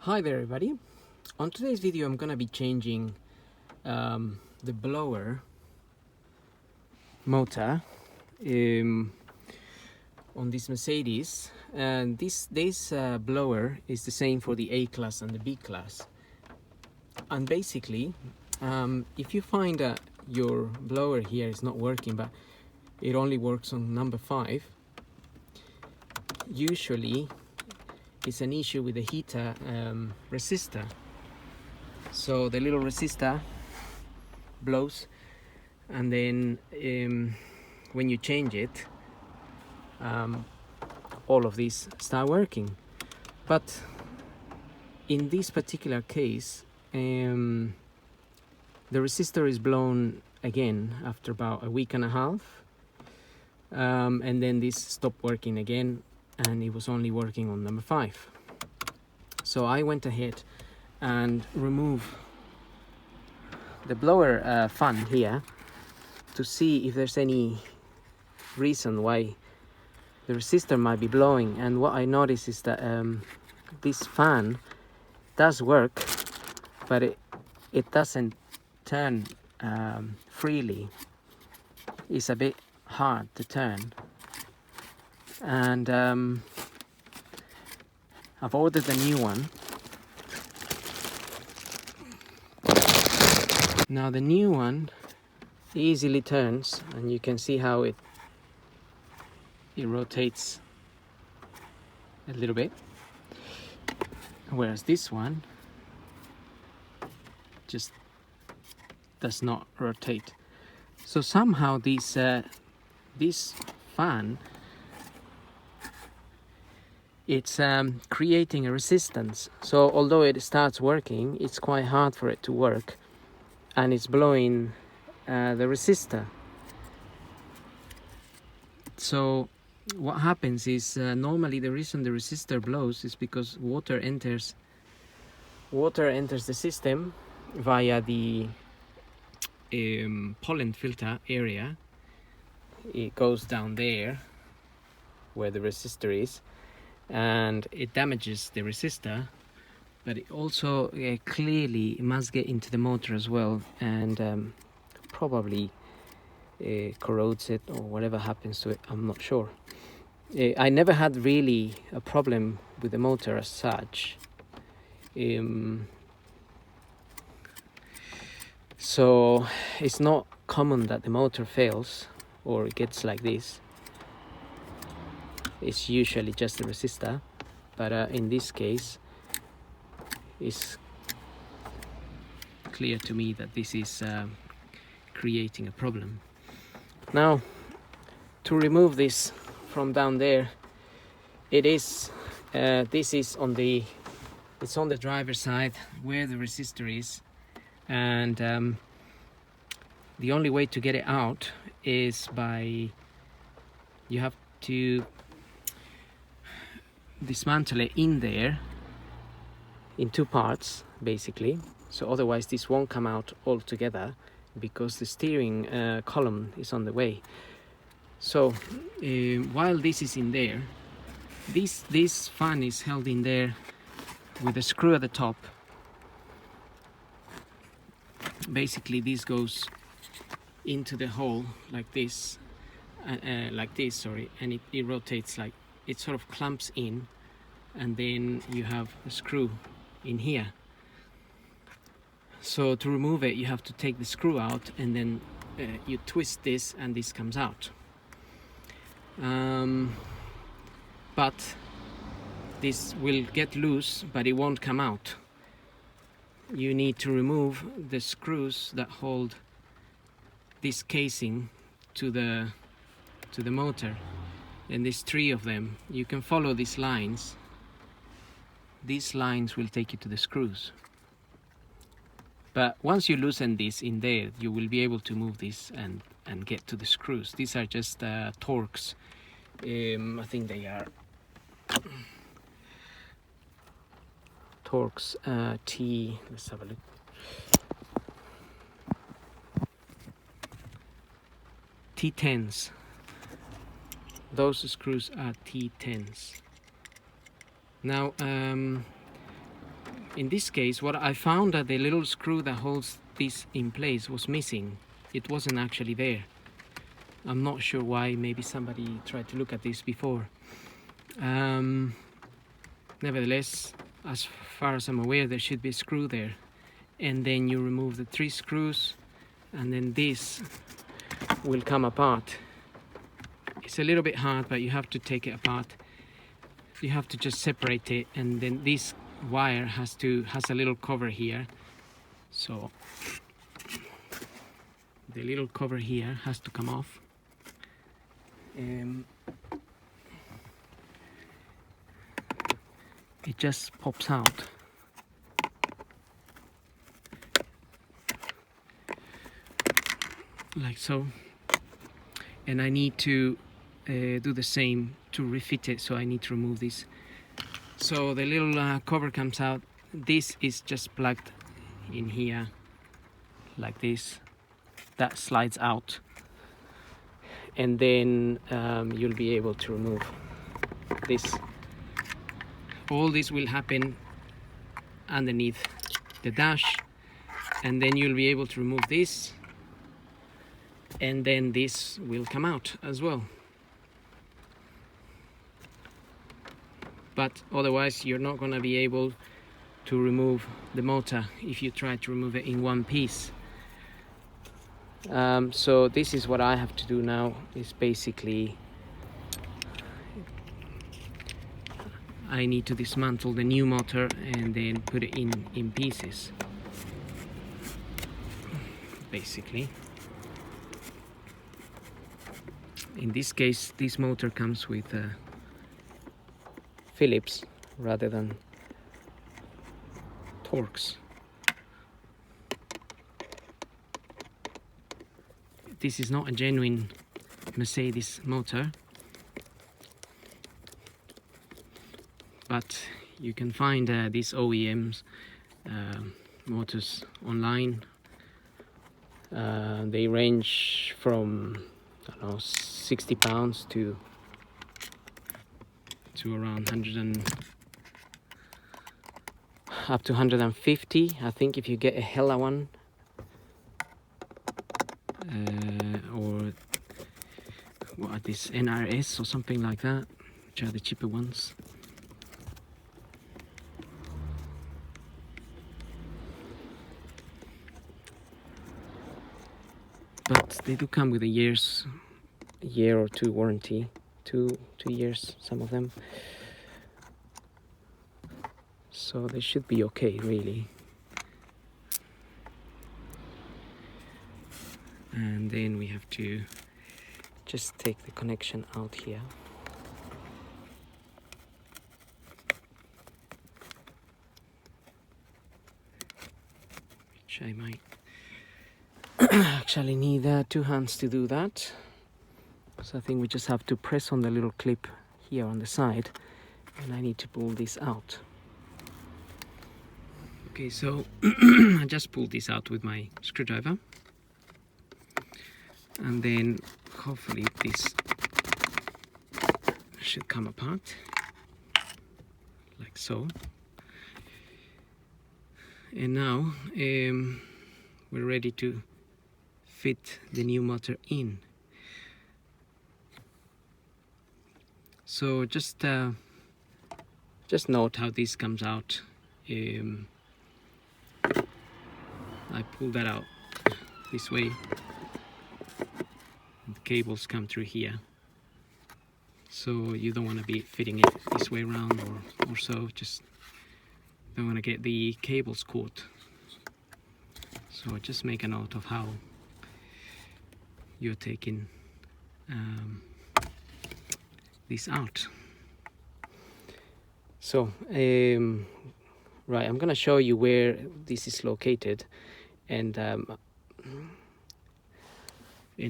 Hi there everybody. On today's video I'm gonna be changing the blower motor on this Mercedes, and this blower is the same for the A class and the B class. And basically if you find that your blower here is not working but it only works on number 5, usually it's an issue with the heater resistor. So the little resistor blows, and then when you change it, all of these start working. But in this particular case, the resistor is blown again after about a week and a half, and then this stopped working again, and it was only working on number 5. So I went ahead and removed the blower fan here to see if there's any reason why the resistor might be blowing. And what I noticed is that this fan does work, but it doesn't turn freely. It's a bit hard to turn, and I've ordered a new one. Now the new one easily turns, and you can see how it rotates a little bit, whereas this one just does not rotate. So somehow this fan, it's creating a resistance. So although it starts working, it's quite hard for it to work, and it's blowing the resistor. So what happens is normally the reason the resistor blows is because water enters the system via the pollen filter area. It goes down there where the resistor is, and it damages the resistor, but it also clearly must get into the motor as well, and probably corrodes it or whatever happens to it. I'm not sure. I never had really a problem with the motor as such. So it's not common that the motor fails or it gets like this. It's usually just the resistor, but in this case it's clear to me that this is creating a problem. Now, to remove this from down there, this is on the driver's side where the resistor is, and the only way to get it out is by, you have to dismantle it in there in 2 parts basically. So otherwise this won't come out altogether, because the steering column is on the way. So while this is in there, this fan is held in there with a screw at the top. Basically this goes into the hole like this, and it rotates, like it sort of clamps in, and then you have a screw in here. So to remove it, you have to take the screw out, and then you twist this, and this comes out. But this will get loose, but it won't come out. You need to remove the screws that hold this casing to the motor, and there's 3 of them. You can follow these lines. These lines will take you to the screws. But once you loosen this in there, you will be able to move this and get to the screws. These are just Torx. I think they are Torx T. Let's have a look. T10s. Those screws are T10s. Now In this case, what I found that the little screw that holds this in place was missing. It wasn't actually there. I'm not sure why. Maybe somebody tried to look at this before. Nevertheless, as far as I'm aware, there should be a screw there. And then you remove the 3 screws, and then this will come apart. It's a little bit hard, but you have to take it apart. You have to just separate it, and then this wire has a little cover here. So the little cover here has to come off. It just pops out. Like so. And I need to do the same to refit it, so I need to remove this. So the little cover comes out. This is just plugged in here like this. That slides out, and then you'll be able to remove this. All this will happen underneath the dash, and then you'll be able to remove this, and then this will come out as well. But otherwise you're not going to be able to remove the motor if you try to remove it in one piece. So this is what I have to do now, is basically I need to dismantle the new motor and then put it in pieces, basically. In this case, this motor comes with Phillips rather than Torx. This is not a genuine Mercedes motor, but you can find these OEMs motors online. They range from, I don't know, £60 to around 100 and up to 150, I think, if you get a Hella one, or what are these, NRS or something like that, which are the cheaper ones. But they do come with a year or two warranty, two years, some of them. So they should be okay, really. And then we have to just take the connection out here. Which I might actually need 2 hands to do that. So I think we just have to press on the little clip here on the side, and I need to pull this out. Okay, so I just pulled this out with my screwdriver, and then hopefully this should come apart like so. And now we're ready to fit the new motor in. So just note how this comes out. I pull that out this way. The cables come through here, so you don't want to be fitting it this way around or so. Just don't want to get the cables caught. So just make a note of how you're taking this out. So right, I'm gonna show you where this is located, and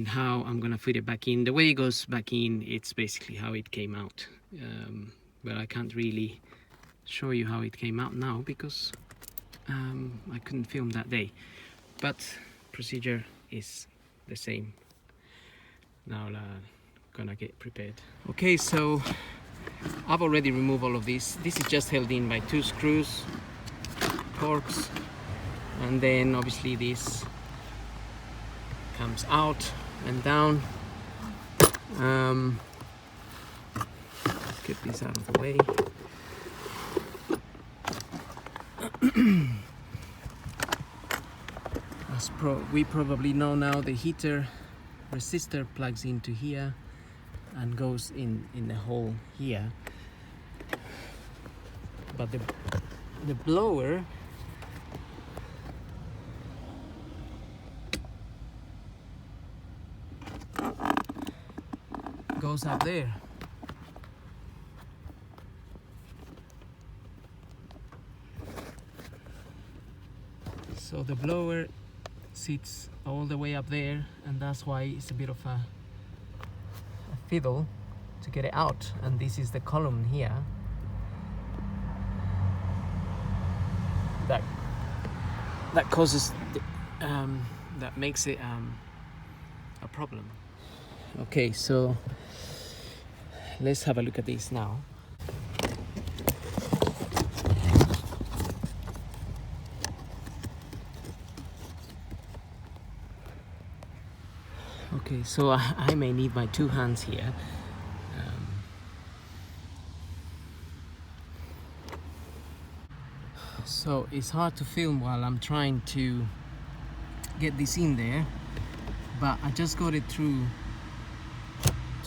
how I'm gonna fit it back in. The way it goes back in, it's basically how it came out, but I can't really show you how it came out now because I couldn't film that day, but procedure is the same. Now gonna get prepared. Okay, so I've already removed all of this. This is just held in by 2 screws, torques, and then obviously this comes out and down. Get this out of the way. As we probably know now, the heater resistor plugs into here and goes in the hole here, but the blower goes up there. So the blower sits all the way up there, and that's why it's a bit of a fiddle to get it out. And this is the column here that causes that makes it a problem. Okay, so let's have a look at this now. Okay, so I may need my two hands here. So it's hard to film while I'm trying to get this in there, but I just got it through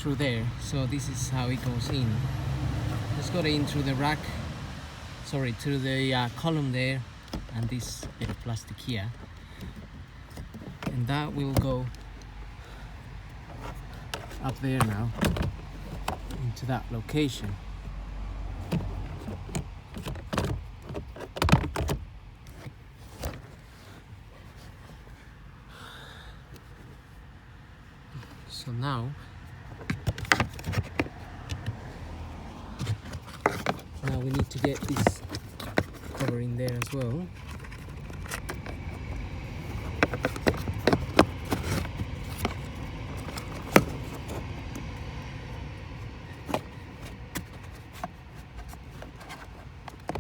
there. So this is how it goes in. Just got it in through the rack, sorry, through the column there, and this bit of plastic here, and that will go up there now into that location. So now we need to get this cover in there as well.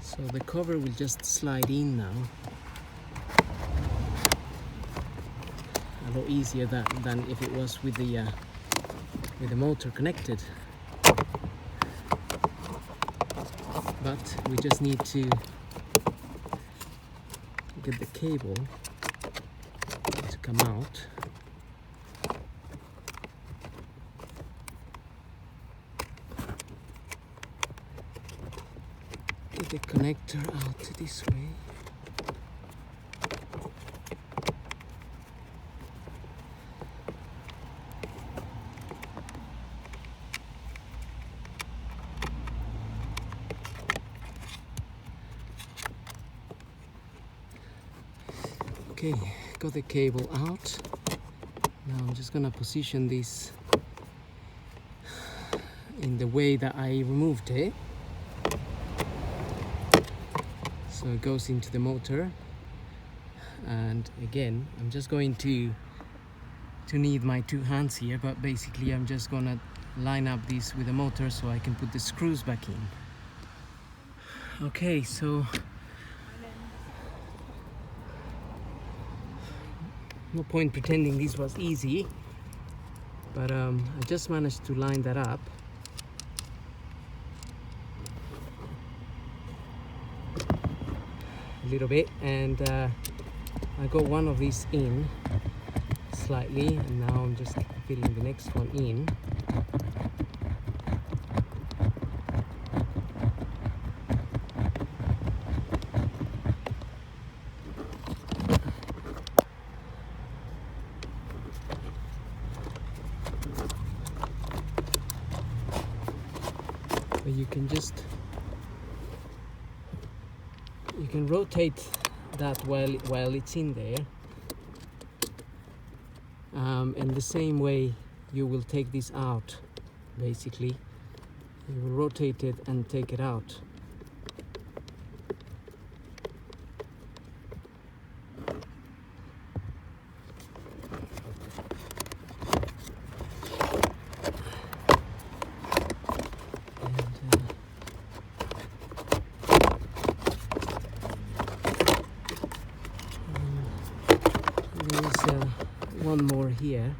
So the cover will just slide in now. A lot easier than if it was with the motor connected. But we just need to get the cable to come out. Get the connector out this way. Okay, got the cable out. Now I'm just gonna position this in the way that I removed it. So it goes into the motor, and again I'm just going to need my two hands here, but basically I'm just gonna line up this with the motor so I can put the screws back in. Okay, so no point pretending this was easy, but I just managed to line that up. A little bit, and I got one of these in slightly, and now I'm just fitting the next one in. But you can rotate that while it's in there, and the same way you will take this out. Basically you will rotate it and take it out. one more here.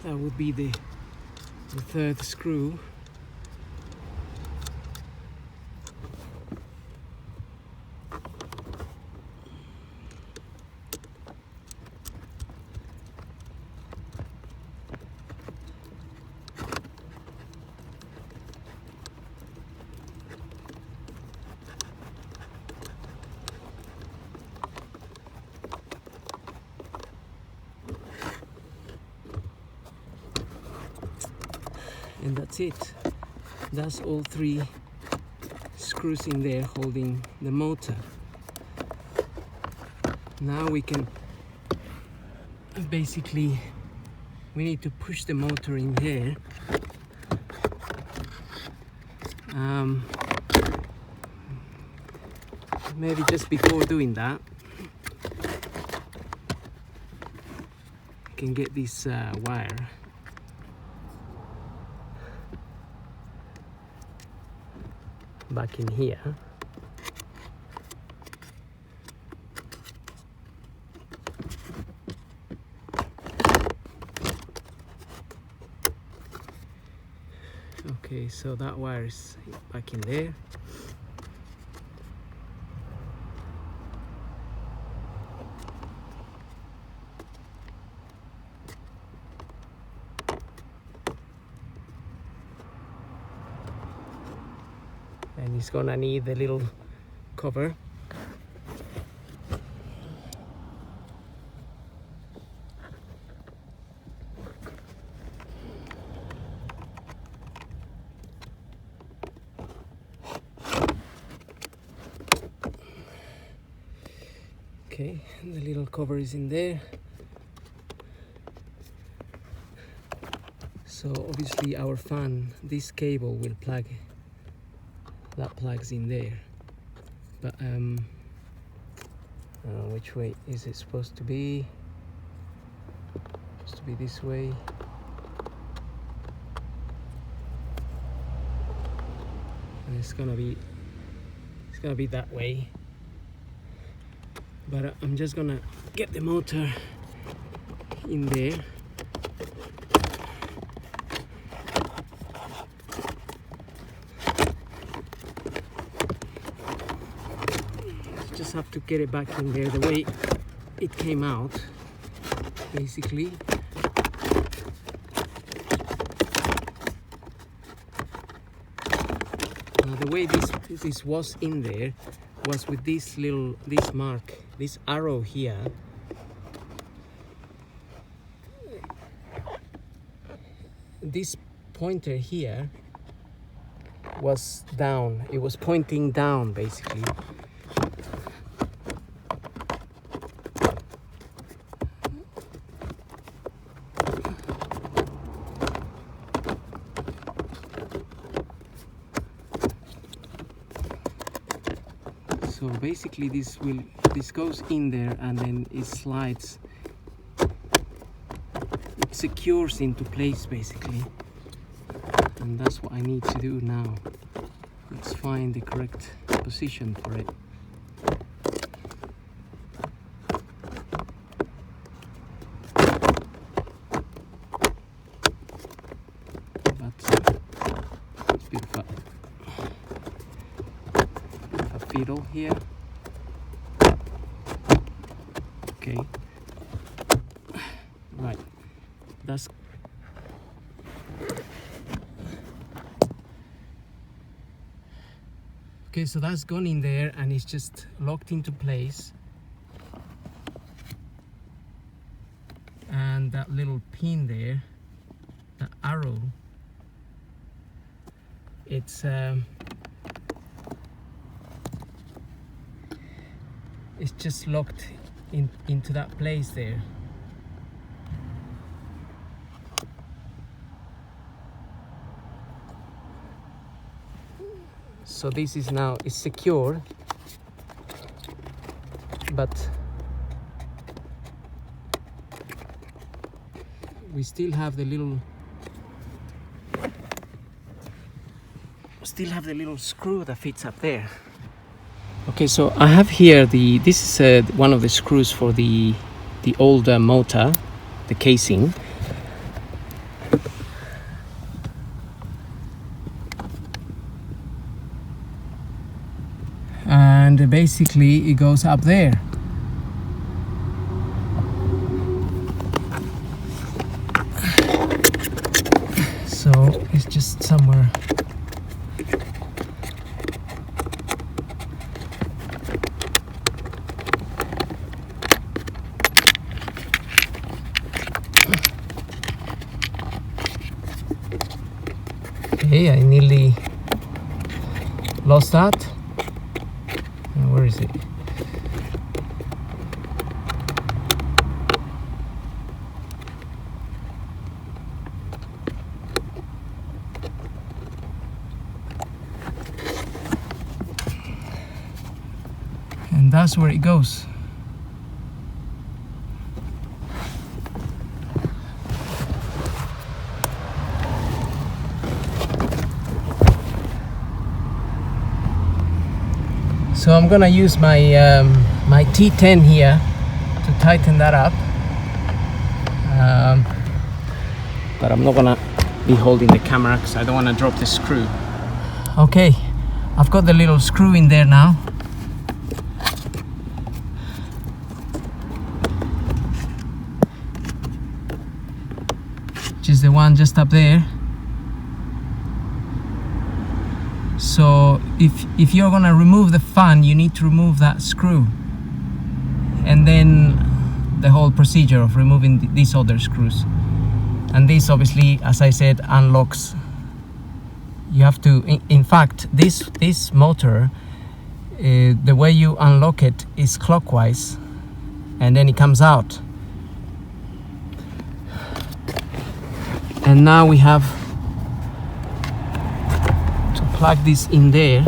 That would be the third screw. And that's it. That's all three screws in there holding the motor. Now we can basically, we need to push the motor in there. Maybe just before doing that, we can get this wire back in here. Okay, so that wire is back in there. And it's gonna need the little cover. Okay, the little cover is in there. So obviously our fan, this cable will plug, that plugs in there. But which way is it supposed to be? Supposed to be this way. And it's gonna be that way. But I'm just gonna get the motor in there. Just have to get it back in there the way it came out, basically. The way this was in there was with this mark, this arrow here. This pointer here was down. It was pointing down, basically. So basically this goes in there and then it slides, it secures into place basically. And that's what I need to do now. Let's find the correct position for it. It's beautiful. A fiddle here. Okay. Right. That's okay, so that's gone in there and it's just locked into place. And that little pin there, the arrow, it's just locked into that place there. So this is now secure, but we still have the little still have the little screw that fits up there. Okay, so I have here this is one of the screws for the old motor, the casing. And basically it goes up there. So it's just somewhere. Okay, I nearly lost that. Where is it? And that's where it goes. So I'm gonna use my my T10 here to tighten that up, but I'm not gonna be holding the camera because I don't want to drop the screw. Okay, I've got the little screw in there now. Which is the one just up there. So if you're gonna remove the fan, you need to remove that screw, and then the whole procedure of removing these other screws. And this obviously, as I said, unlocks. You have to, in fact, this motor, the way you unlock it is clockwise, and then it comes out. And now we have plug this in there.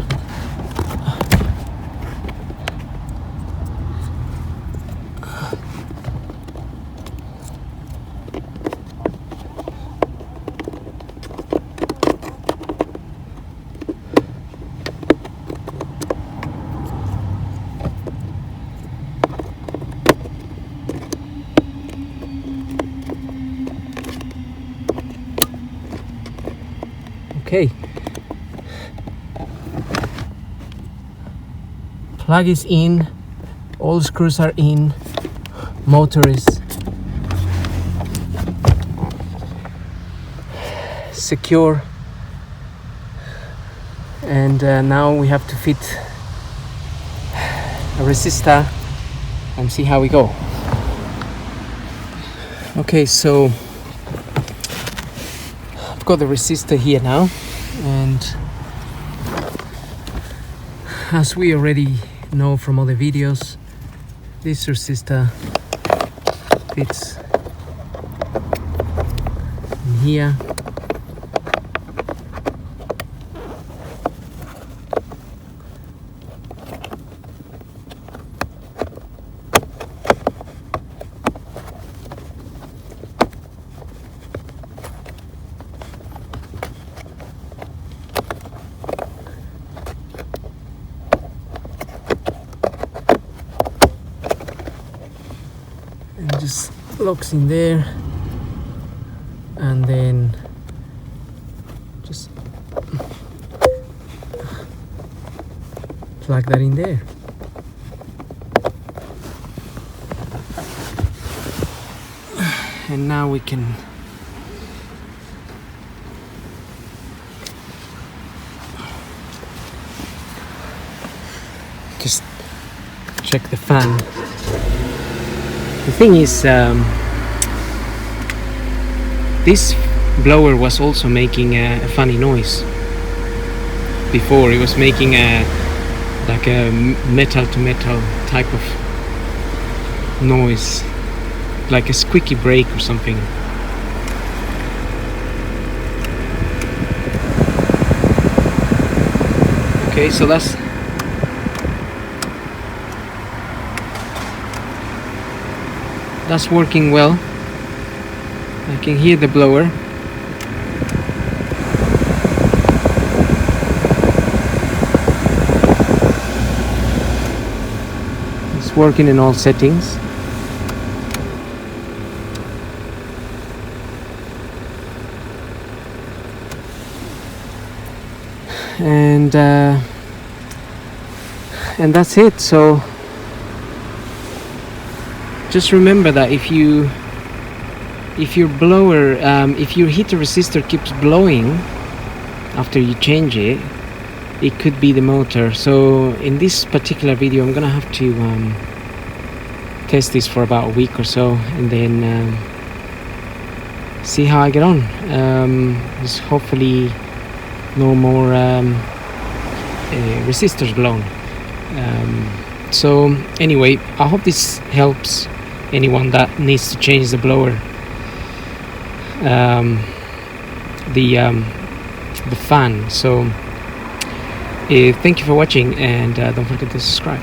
Okay. Plug is in, all screws are in, motor is secure, and now we have to fit a resistor and see how we go. Okay, so I've got the resistor here now, and as we already know from other videos, this resistor fits in here. And just locks in there, and then just plug that in there. And now we can just check the fan. The thing is, this blower was also making a funny noise before. It was making like a metal to metal type of noise, like a squeaky brake or something. Okay, so that's working well. I can hear the blower. it's working in all settings. And that's it. So just remember that if your blower, if your heater resistor keeps blowing after you change it, it could be the motor. So in this particular video I'm gonna have to test this for about a week or so, and then see how I get on. There's hopefully no more resistors blown. So anyway, I hope this helps anyone that needs to change the blower, the fan. So thank you for watching, and don't forget to subscribe.